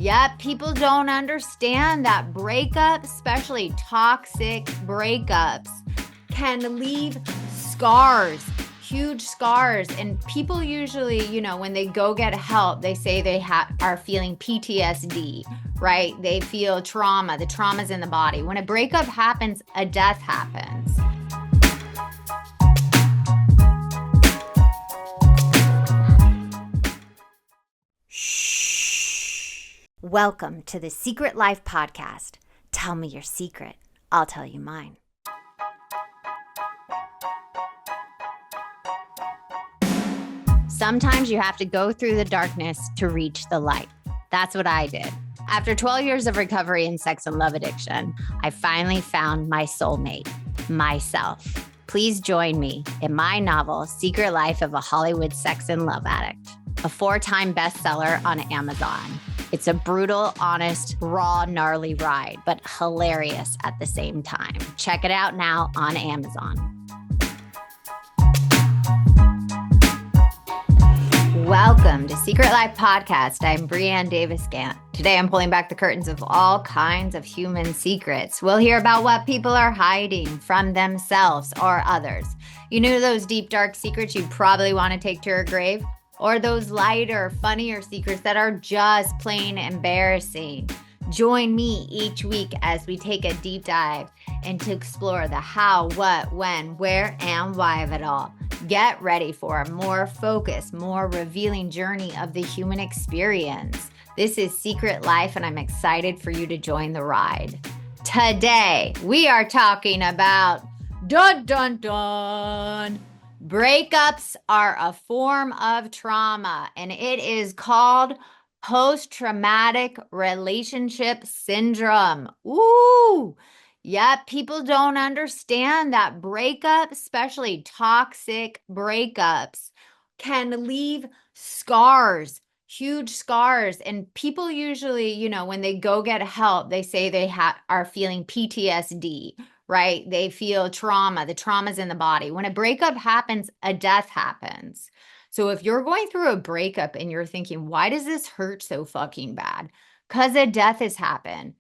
Yep, people don't understand that breakups, especially toxic breakups, can leave scars, huge scars. And people usually, when they go get help, they say they are feeling PTSD, right? They feel trauma. The trauma's in the body. When a breakup happens, a death happens. Welcome to the Secret Life Podcast. Tell me your secret. I'll tell you mine. Sometimes you have to go through the darkness to reach the light. That's what I did. After 12 years of recovery in sex and love addiction, I finally found my soulmate, myself. Please join me in my novel, Secret Life of a Hollywood Sex and Love Addict, a 4-time bestseller on Amazon. It's a brutal, honest, raw, gnarly ride, but hilarious at the same time. Check it out now on Amazon. Welcome to Secret Life Podcast. I'm Brianne Davis-Gantt. Today I'm pulling back the curtains of all kinds of human secrets. We'll hear about what people are hiding from themselves or others. You know those deep, dark secrets you probably want to take to your grave? Or those lighter, funnier secrets that are just plain embarrassing. Join me each week as we take a deep dive and to explore the how, what, when, where, and why of it all. Get ready for a more focused, more revealing journey of the human experience. This is Secret Life, and I'm excited for you to join the ride. Today, we are talking about dun dun dun. Breakups are a form of trauma, and it is called post-traumatic relationship syndrome. Ooh, yep, people don't understand that breakups, especially toxic breakups, can leave scars, huge scars. And people usually, when they go get help, they say they are feeling PTSD. Right? They feel trauma. The trauma's in the body. When a breakup happens, a death happens. So if you're going through a breakup and you're thinking, why does this hurt so fucking bad? Because a death has happened.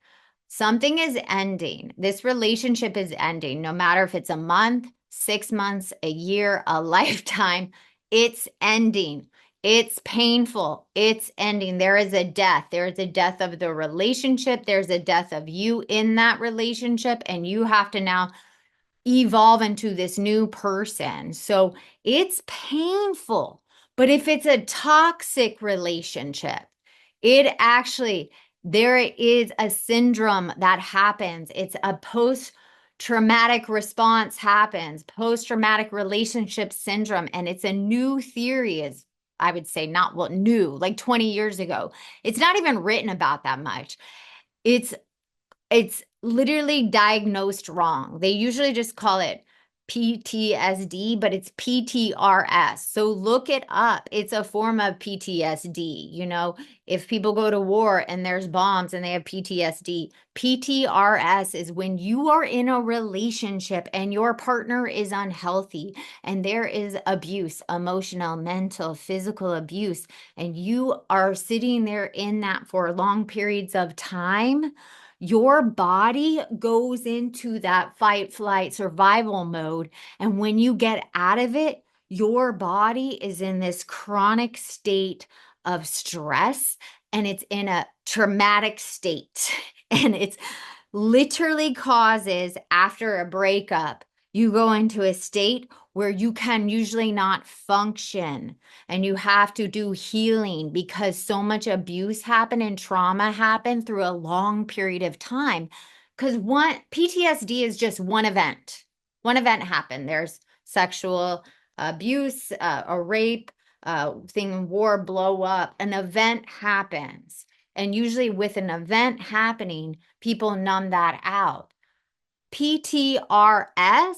Something is ending. This relationship is ending. No matter if it's a month, 6 months, a year, a lifetime, it's ending. It's painful. It's ending. There is a death. There is a death of the relationship. There's a death of you in that relationship, and you have to now evolve into this new person. So it's painful. But if it's a toxic relationship, there is a syndrome that happens. It's a post-traumatic response happens, post-traumatic relationship syndrome, and it's a new theory, I would say new, like 20 years ago. It's not even written about that much. It's literally diagnosed wrong. They usually just call it PTSD, but it's PTRS. So look it up. It's a form of PTSD. If people go to war and there's bombs and they have PTSD, PTRS is when you are in a relationship and your partner is unhealthy and there is abuse, emotional, mental, physical abuse, and you are sitting there in that for long periods of time. Your body goes into that fight, flight, survival mode. And when you get out of it, your body is in this chronic state of stress, and it's in a traumatic state. And it's literally causes, after a breakup, you go into a state where you can usually not function, and you have to do healing because so much abuse happened and trauma happened through a long period of time. Because PTSD is just one event. One event happened. There's sexual abuse, a rape, war, blow up. An event happens. And usually with an event happening, people numb that out. PTRS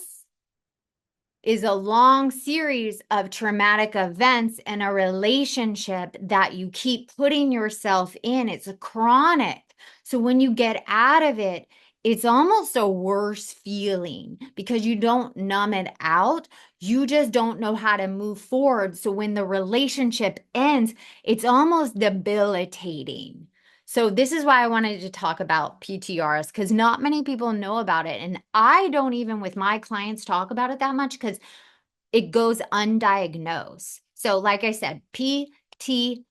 is a long series of traumatic events in a relationship that you keep putting yourself in. It's a chronic. So when you get out of it, it's almost a worse feeling because you don't numb it out. You just don't know how to move forward. So when the relationship ends, it's almost debilitating. So this is why I wanted to talk about PTRS, because not many people know about it. And I don't even with my clients talk about it that much because it goes undiagnosed. So like I said, PTSD,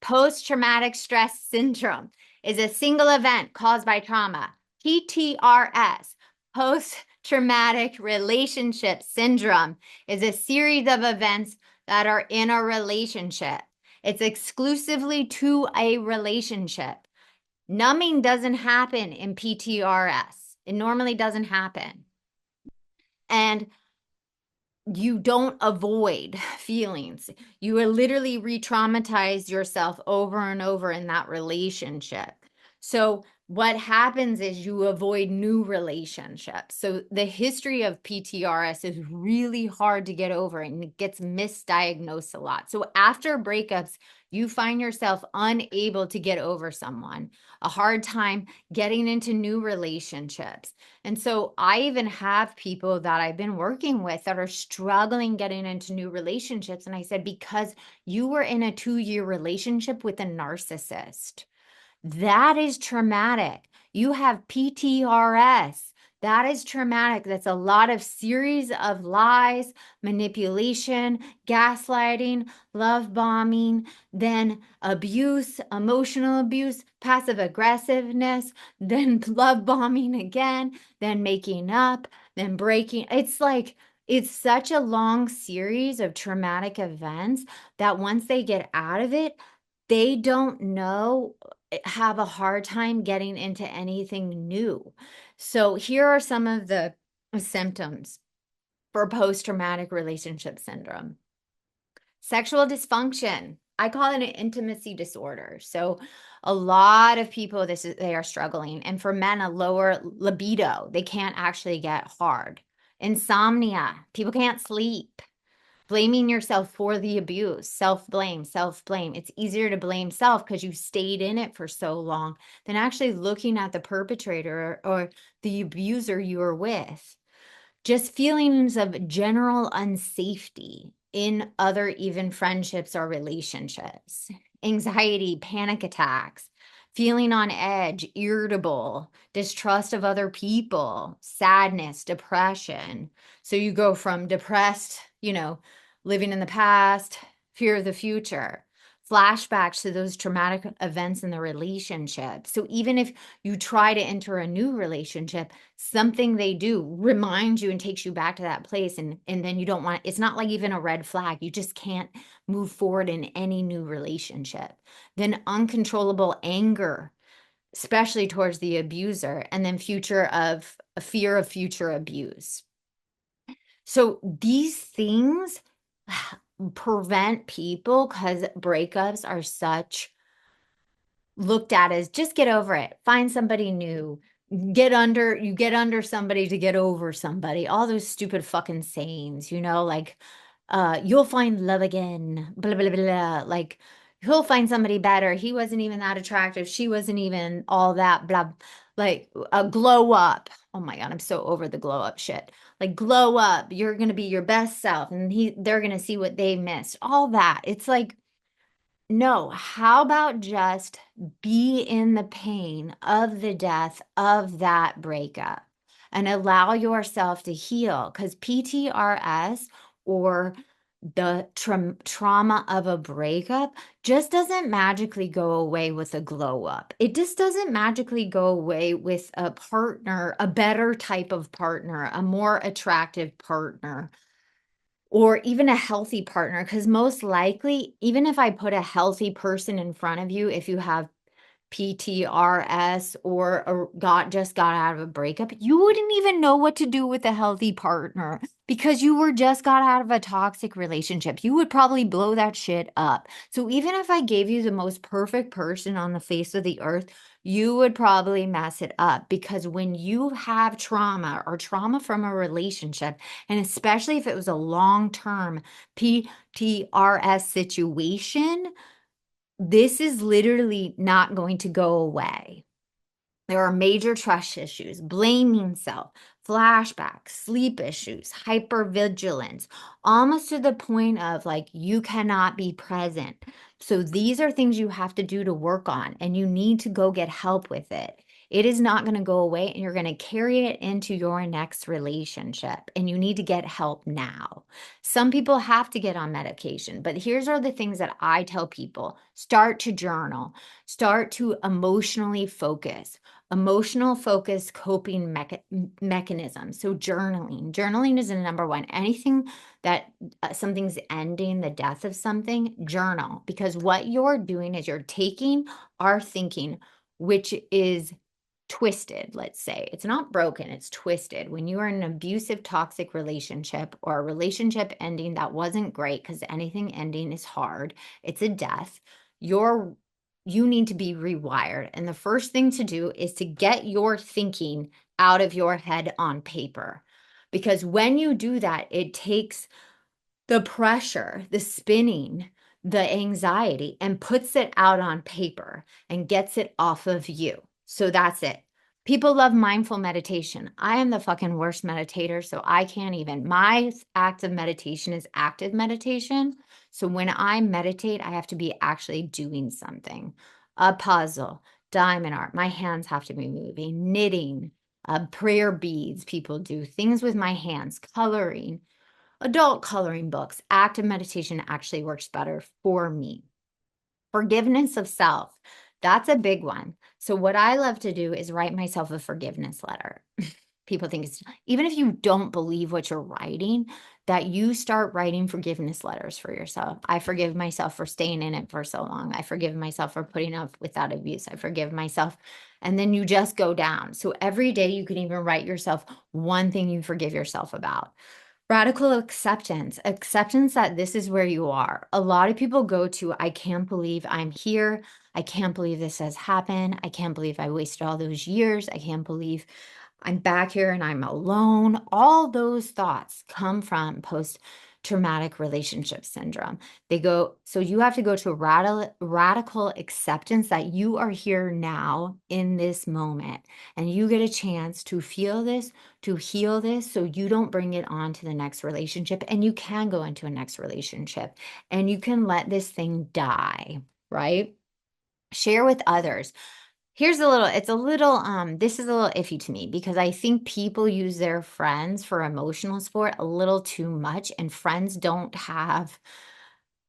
post-traumatic stress syndrome, is a single event caused by trauma. PTRS, post-traumatic relationship syndrome, is a series of events that are in a relationship. It's exclusively to a relationship. Numbing doesn't happen in PTRS. It normally doesn't happen. And you don't avoid feelings. You are literally re-traumatize yourself over and over in that relationship. So what happens is you avoid new relationships. So the history of PTRS is really hard to get over and it gets misdiagnosed a lot. So after breakups, you find yourself unable to get over someone, a hard time getting into new relationships. And so I even have people that I've been working with that are struggling getting into new relationships. And I said, because you were in a 2-year relationship with a narcissist. That is traumatic. You have PTRS. That is traumatic. That's a lot of series of lies, manipulation, gaslighting, love bombing, then abuse, emotional abuse, passive aggressiveness, then love bombing again, then making up, then breaking. It's like, it's such a long series of traumatic events that once they get out of it, they don't know, have a hard time getting into anything new. So here are some of the symptoms for post-traumatic relationship syndrome. Sexual dysfunction. I call it an intimacy disorder. So a lot of people, they are struggling. And for men, a lower libido. They can't actually get hard. Insomnia. People can't sleep. Blaming yourself for the abuse, self-blame, self-blame. It's easier to blame self because you stayed in it for so long than actually looking at the perpetrator or the abuser you were with. Just feelings of general unsafety in other even friendships or relationships. Anxiety, panic attacks, feeling on edge, irritable, distrust of other people, sadness, depression. So you go from depressed, living in the past, fear of the future, flashbacks to those traumatic events in the relationship. So even if you try to enter a new relationship, something they do reminds you and takes you back to that place. And then you don't want, it's not like even a red flag. You just can't move forward in any new relationship. Then uncontrollable anger, especially towards the abuser, and then a fear of future abuse. So these things prevent people, because breakups are such looked at as just get over it, find somebody new, you get under somebody to get over somebody, all those stupid fucking sayings, like you'll find love again, blah blah blah blah, like he'll find somebody better, he wasn't even that attractive, she wasn't even all that, blah, like glow up. Oh my God, I'm so over the glow up shit. Like glow up, you're gonna be your best self, and they're gonna see what they missed, all that. It's like, no, how about just be in the pain of the death of that breakup and allow yourself to heal? Because PTRS, or the trauma of a breakup, just doesn't magically go away with a glow up. It just doesn't magically go away with a partner, a better type of partner, a more attractive partner, or even a healthy partner. Because most likely, even if I put a healthy person in front of you, if you have PTRS or just got out of a breakup, you wouldn't even know what to do with a healthy partner because you were just got out of a toxic relationship. You would probably blow that shit up. So even if I gave you the most perfect person on the face of the earth, you would probably mess it up, because when you have trauma or trauma from a relationship, and especially if it was a long-term PTRS situation, this is literally not going to go away. There are major trust issues, blaming self, flashbacks, sleep issues, hypervigilance, almost to the point of like you cannot be present. So these are things you have to do to work on, and you need to go get help with it. It is not going to go away, and you're going to carry it into your next relationship, and you need to get help now. Some people have to get on medication, but here's are the things that I tell people. Start to journal, start to emotionally focus. Emotional focus coping mechanism. So journaling is the number one. Anything that something's ending, the death of something, journal, because what you're doing is you're taking our thinking, which is twisted, let's say. It's not broken, it's twisted. When you are in an abusive, toxic relationship, or a relationship ending that wasn't great, because anything ending is hard, it's a death, you need to be rewired. And the first thing to do is to get your thinking out of your head on paper. Because when you do that, it takes the pressure, the spinning, the anxiety, and puts it out on paper and gets it off of you. So that's it. People love mindful meditation. I am the fucking worst meditator, so I can't even. My act of meditation is active meditation. So when I meditate, I have to be actually doing something. A puzzle, diamond art, my hands have to be moving, knitting, prayer beads, people do things with my hands, coloring, adult coloring books. Active meditation actually works better for me. Forgiveness of self. That's a big one. So what I love to do is write myself a forgiveness letter. People think it's, even if you don't believe what you're writing, that you start writing forgiveness letters for yourself. I forgive myself for staying in it for so long. I forgive myself for putting up with that abuse. I forgive myself. And then you just go down. So every day you can even write yourself one thing you forgive yourself about. Radical acceptance that this is where you are. A lot of people go to, I can't believe I'm here. I can't believe this has happened. I can't believe I wasted all those years. I can't believe I'm back here and I'm alone. All those thoughts come from post-traumatic relationship syndrome. So you have to go to radical acceptance that you are here now in this moment, and you get a chance to feel this, to heal this, so you don't bring it on to the next relationship, and you can go into a next relationship and you can let this thing die, right? Share with others. This is a little iffy to me, because I think people use their friends for emotional support a little too much, and friends don't have,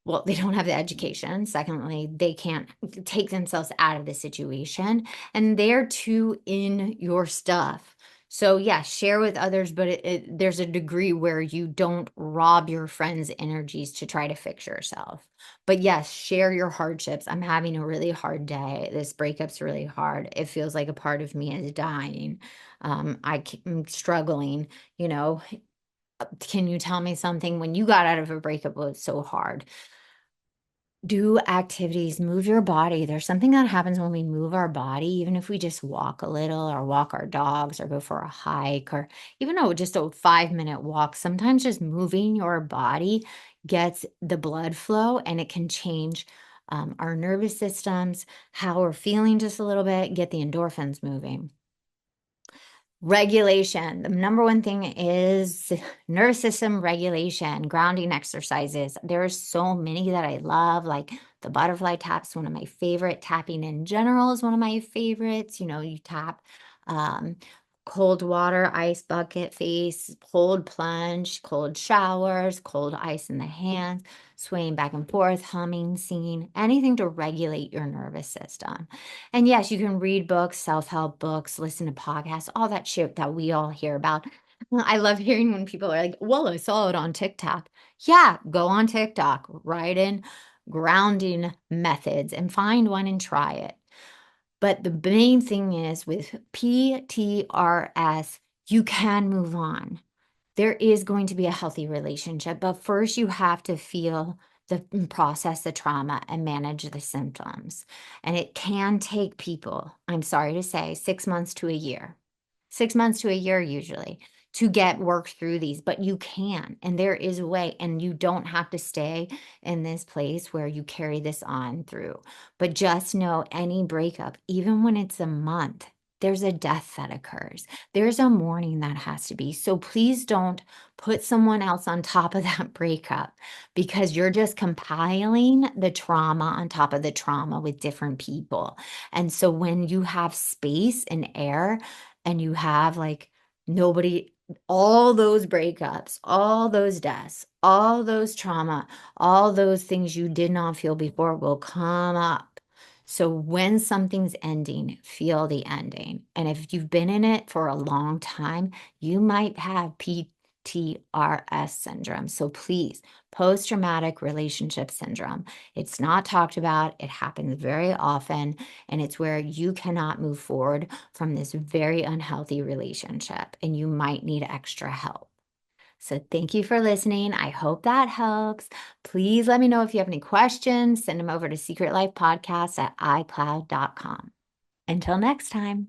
well, they don't have the education. Secondly, they can't take themselves out of the situation, and they're too in your stuff. So yeah, share with others, but there's a degree where you don't rob your friends' energies to try to fix yourself. But yes, share your hardships. I'm having a really hard day. This breakup's really hard. It feels like a part of me is dying. I'm struggling, you know. Can you tell me something when you got out of a breakup was so hard? Do activities, move your body. There's something that happens when we move our body, even if we just walk a little or walk our dogs or go for a hike, or even though just a 5-minute walk, sometimes just moving your body gets the blood flow, and it can change our nervous systems, how we're feeling just a little bit, get the endorphins moving. Regulation. The number one thing is nervous system regulation, grounding exercises. There are so many that I love, like the butterfly tap's one of my favorite. Tapping in general is one of my favorites. You know, you tap um, cold water, ice bucket face, cold plunge, cold showers, cold ice in the hands, swaying back and forth, humming, singing, anything to regulate your nervous system. And yes, you can read books, self-help books, listen to podcasts, all that shit that we all hear about. I love hearing when people are like, well, I saw it on TikTok. Yeah, go on TikTok, write in grounding methods and find one and try it. But the main thing is with PTRS, you can move on. There is going to be a healthy relationship, but first you have to feel process the trauma and manage the symptoms. And it can take people, I'm sorry to say, 6 months to a year. 6 months to a year usually to get work through these, but you can, and there is a way, and you don't have to stay in this place where you carry this on through. But just know any breakup, even when it's a month, there's a death that occurs. There's a mourning that has to be. So please don't put someone else on top of that breakup, because you're just compiling the trauma on top of the trauma with different people. And so when you have space and air and you have like nobody, all those breakups, all those deaths, all those trauma, all those things you did not feel before will come up. So when something's ending, feel the ending. And if you've been in it for a long time, you might have PTRS syndrome. So please, post-traumatic relationship syndrome. It's not talked about. It happens very often. And it's where you cannot move forward from this very unhealthy relationship, and you might need extra help. So thank you for listening. I hope that helps. Please let me know if you have any questions. Send them over to secretlifepodcast@icloud.com. Until next time.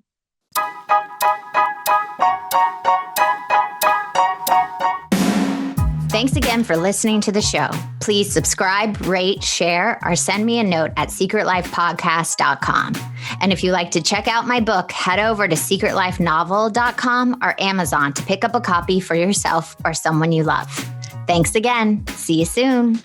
Thanks again for listening to the show. Please subscribe, rate, share, or send me a note at secretlifepodcast.com. And if you like to check out my book, head over to secretlifenovel.com or Amazon to pick up a copy for yourself or someone you love. Thanks again. See you soon.